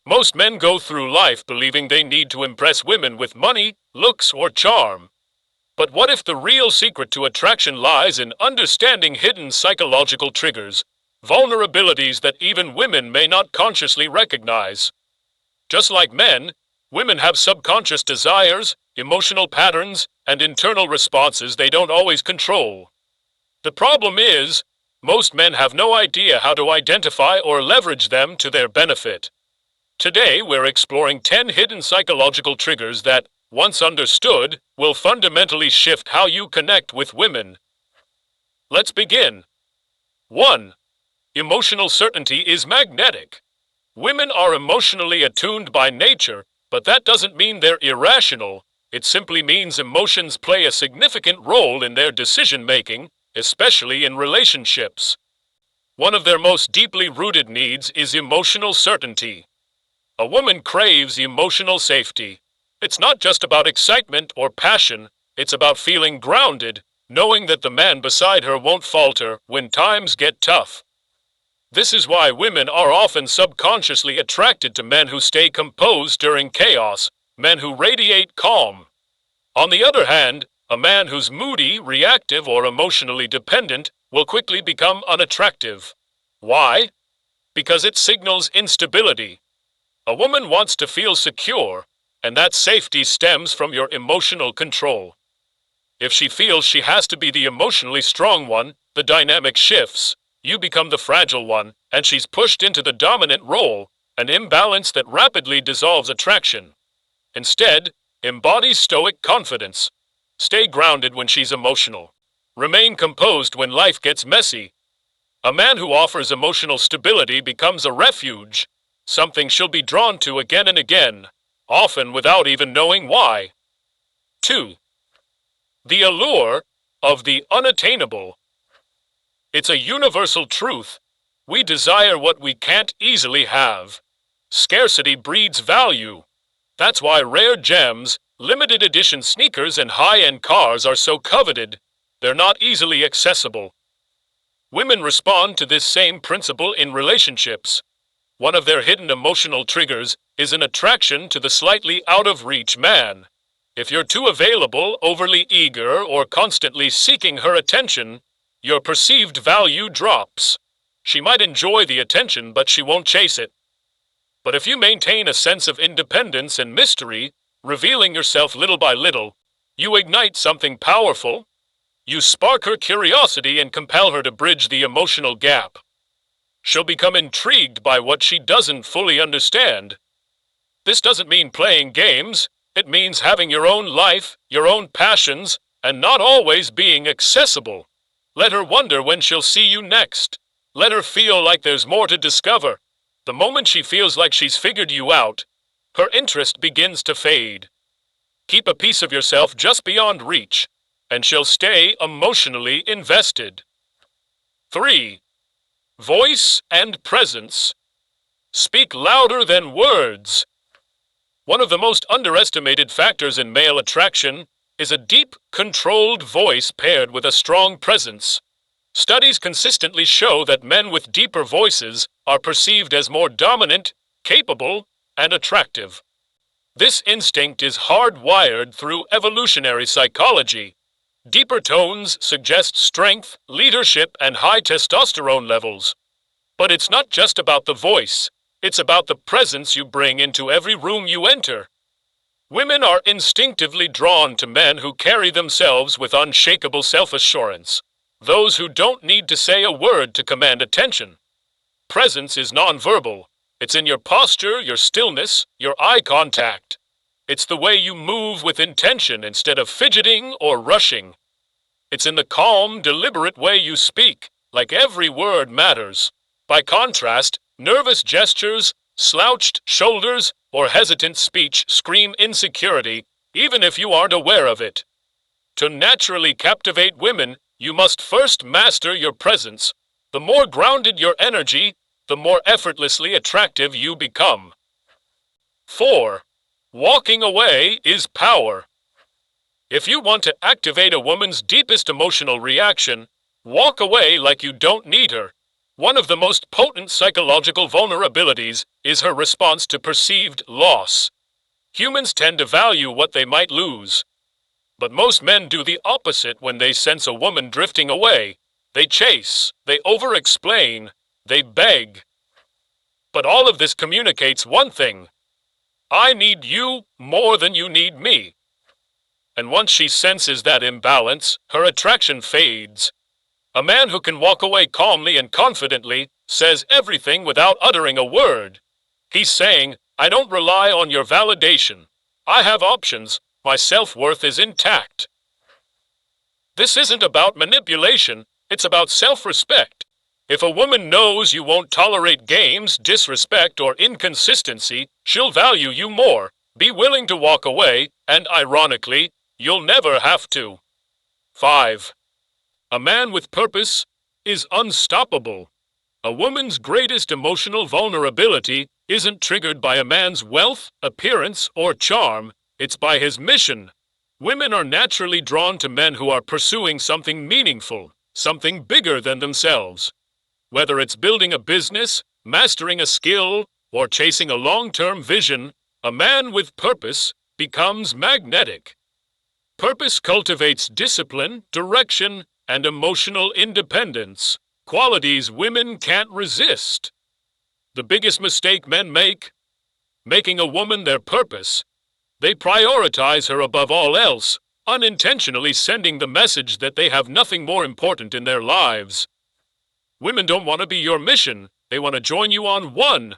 Most men go through life believing they need to impress women with money, looks, or charm. But what if the real secret to attraction lies in understanding hidden psychological triggers, vulnerabilities that even women may not consciously recognize? Just like men, women have subconscious desires, emotional patterns, and internal responses they don't always control. The problem is, most men have no idea how to identify or leverage them to their benefit. Today, we're exploring 10 hidden psychological triggers that, once understood, will fundamentally shift how you connect with women. Let's begin. 1. Emotional certainty is magnetic. Women are emotionally attuned by nature, but that doesn't mean they're irrational. It simply means emotions play a significant role in their decision-making, especially in relationships. One of their most deeply rooted needs is emotional certainty. A woman craves emotional safety. It's not just about excitement or passion, it's about feeling grounded, knowing that the man beside her won't falter when times get tough. This is why women are often subconsciously attracted to men who stay composed during chaos, men who radiate calm. On the other hand, a man who's moody, reactive, or emotionally dependent will quickly become unattractive. Why? Because it signals instability. A woman wants to feel secure, and that safety stems from your emotional control. If she feels she has to be the emotionally strong one, the dynamic shifts. You become the fragile one, and she's pushed into the dominant role, an imbalance that rapidly dissolves attraction. Instead, embody stoic confidence. Stay grounded when she's emotional. Remain composed when life gets messy. A man who offers emotional stability becomes a refuge, something she'll be drawn to again and again, often without even knowing why. 2. The allure of the unattainable. It's a universal truth. We desire what we can't easily have. Scarcity breeds value. That's why rare gems, limited edition sneakers, and high-end cars are so coveted. They're not easily accessible. Women respond to this same principle in relationships. One of their hidden emotional triggers is an attraction to the slightly out-of-reach man. If you're too available, overly eager, or constantly seeking her attention, your perceived value drops. She might enjoy the attention, but she won't chase it. But if you maintain a sense of independence and mystery, revealing yourself little by little, you ignite something powerful. You spark her curiosity and compel her to bridge the emotional gap. She'll become intrigued by what she doesn't fully understand. This doesn't mean playing games. It means having your own life, your own passions, and not always being accessible. Let her wonder when she'll see you next. Let her feel like there's more to discover. The moment she feels like she's figured you out, her interest begins to fade. Keep a piece of yourself just beyond reach, and she'll stay emotionally invested. 3. Voice and presence. Speak louder than words. One of the most underestimated factors in male attraction is a deep, controlled voice paired with a strong presence. Studies consistently show that men with deeper voices are perceived as more dominant, capable, and attractive. This instinct is hardwired through evolutionary psychology. Deeper tones suggest strength, leadership, and high testosterone levels. But it's not just about the voice. It's about the presence you bring into every room you enter. Women are instinctively drawn to men who carry themselves with unshakable self-assurance, those who don't need to say a word to command attention. Presence is nonverbal. It's in your posture, your stillness, your eye contact. It's the way you move with intention instead of fidgeting or rushing. It's in the calm, deliberate way you speak, like every word matters. By contrast, nervous gestures, slouched shoulders, or hesitant speech scream insecurity, even if you aren't aware of it. To naturally captivate women, you must first master your presence. The more grounded your energy, the more effortlessly attractive you become. 4. Walking away is power. If you want to activate a woman's deepest emotional reaction, walk away like you don't need her. One of the most potent psychological vulnerabilities is her response to perceived loss. Humans tend to value what they might lose. But most men do the opposite when they sense a woman drifting away. They chase, they over-explain, they beg. But all of this communicates one thing. I need you more than you need me. And once she senses that imbalance, her attraction fades. A man who can walk away calmly and confidently says everything without uttering a word. He's saying, I don't rely on your validation. I have options. My self-worth is intact. This isn't about manipulation, it's about self-respect. If a woman knows you won't tolerate games, disrespect, or inconsistency, she'll value you more, be willing to walk away, and ironically, you'll never have to. 5. A man with purpose is unstoppable. A woman's greatest emotional vulnerability isn't triggered by a man's wealth, appearance, or charm. It's by his mission. Women are naturally drawn to men who are pursuing something meaningful, something bigger than themselves. Whether it's building a business, mastering a skill, or chasing a long-term vision, a man with purpose becomes magnetic. Purpose cultivates discipline, direction, and emotional independence, qualities women can't resist. The biggest mistake men make? Making a woman their purpose. They prioritize her above all else, unintentionally sending the message that they have nothing more important in their lives. Women don't want to be your mission, they want to join you on one.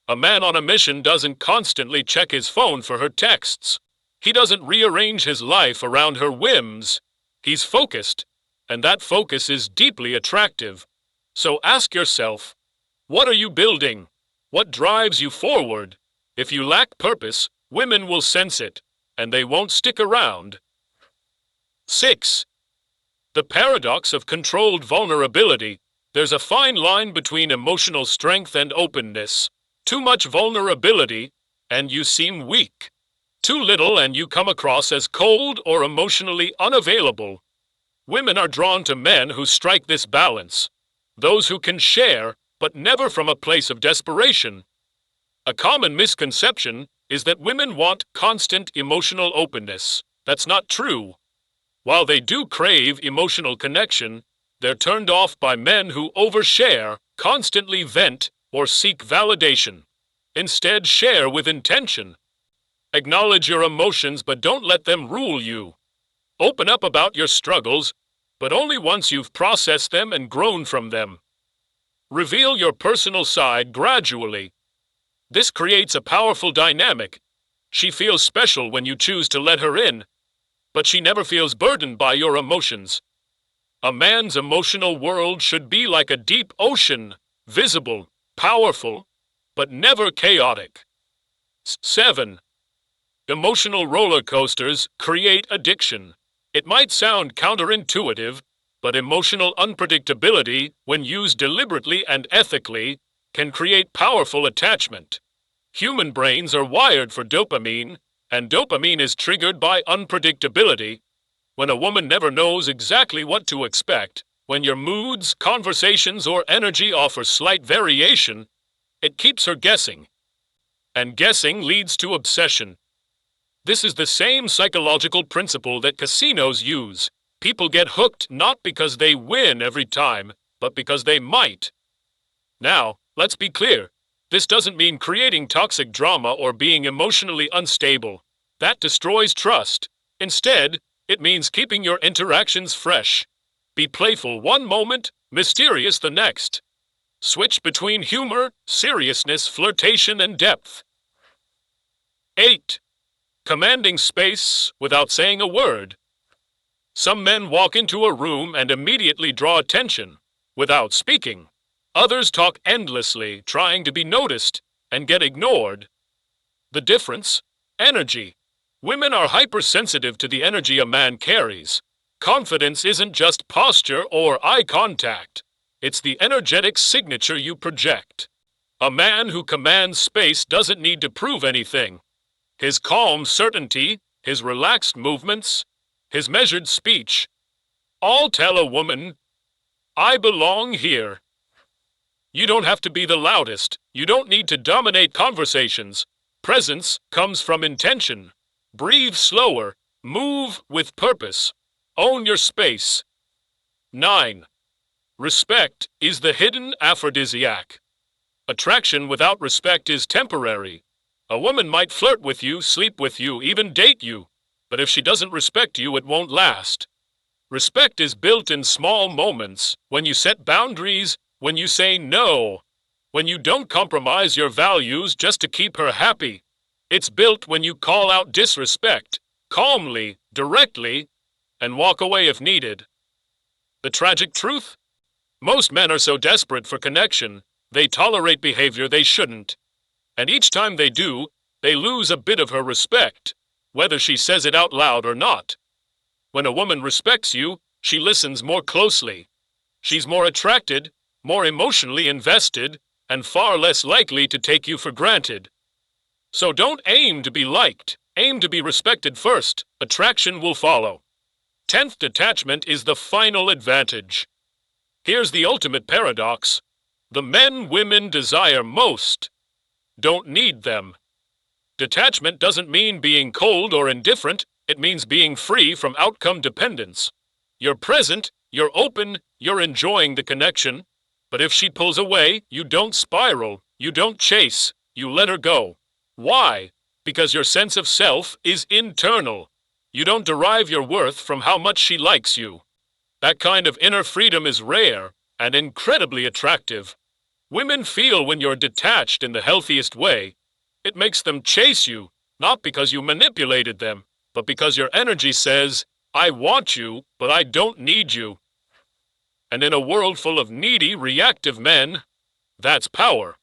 A man on a mission doesn't constantly check his phone for her texts. He doesn't rearrange his life around her whims. He's focused, and that focus is deeply attractive. So ask yourself, what are you building? What drives you forward? If you lack purpose, women will sense it, and they won't stick around. 6. The paradox of controlled vulnerability. There's a fine line between emotional strength and openness. Too much vulnerability, and you seem weak. Too little, and you come across as cold or emotionally unavailable. Women are drawn to men who strike this balance. Those who can share, but never from a place of desperation. A common misconception is that women want constant emotional openness. That's not true. While they do crave emotional connection, they're turned off by men who overshare, constantly vent, or seek validation. Instead, share with intention. Acknowledge your emotions, but don't let them rule you. Open up about your struggles, but only once you've processed them and grown from them. Reveal your personal side gradually. This creates a powerful dynamic. She feels special when you choose to let her in, but she never feels burdened by your emotions. A man's emotional world should be like a deep ocean, visible, powerful, but never chaotic. 7. Emotional roller coasters create addiction. It might sound counterintuitive, but emotional unpredictability, when used deliberately and ethically, can create powerful attachment. Human brains are wired for dopamine, and dopamine is triggered by unpredictability. When a woman never knows exactly what to expect, when your moods, conversations, or energy offer slight variation, it keeps her guessing. And guessing leads to obsession. This is the same psychological principle that casinos use. People get hooked not because they win every time, but because they might. Now, let's be clear. This doesn't mean creating toxic drama or being emotionally unstable. That destroys trust. Instead, it means keeping your interactions fresh. Be playful one moment, mysterious the next. Switch between humor, seriousness, flirtation, and depth. 8. Commanding space without saying a word. Some men walk into a room and immediately draw attention, without speaking. Others talk endlessly, trying to be noticed, and get ignored. The difference? Energy. Women are hypersensitive to the energy a man carries. Confidence isn't just posture or eye contact. It's the energetic signature you project. A man who commands space doesn't need to prove anything. His calm certainty, his relaxed movements, his measured speech, all tell a woman, I belong here. You don't have to be the loudest. You don't need to dominate conversations. Presence comes from intention. Breathe slower. Move with purpose. Own your space. 9. Respect is the hidden aphrodisiac. Attraction without respect is temporary. A woman might flirt with you, sleep with you, even date you. But if she doesn't respect you, it won't last. Respect is built in small moments, when you set boundaries, when you say no, when you don't compromise your values just to keep her happy. It's built when you call out disrespect, calmly, directly, and walk away if needed. The tragic truth? Most men are so desperate for connection, they tolerate behavior they shouldn't. And each time they do, they lose a bit of her respect, whether she says it out loud or not. When a woman respects you, she listens more closely. She's more attracted, more emotionally invested, and far less likely to take you for granted. So don't aim to be liked. Aim to be respected first. Attraction will follow. 10th, detachment is the final advantage. Here's the ultimate paradox. The men women desire most don't need them. Detachment doesn't mean being cold or indifferent. It means being free from outcome dependence. You're present, you're open, you're enjoying the connection. But if she pulls away, you don't spiral, you don't chase, you let her go. Why? Because your sense of self is internal. You don't derive your worth from how much she likes you. That kind of inner freedom is rare and incredibly attractive. Women feel when you're detached in the healthiest way. It makes them chase you, not because you manipulated them, but because your energy says, I want you, but I don't need you. And in a world full of needy, reactive men, that's power.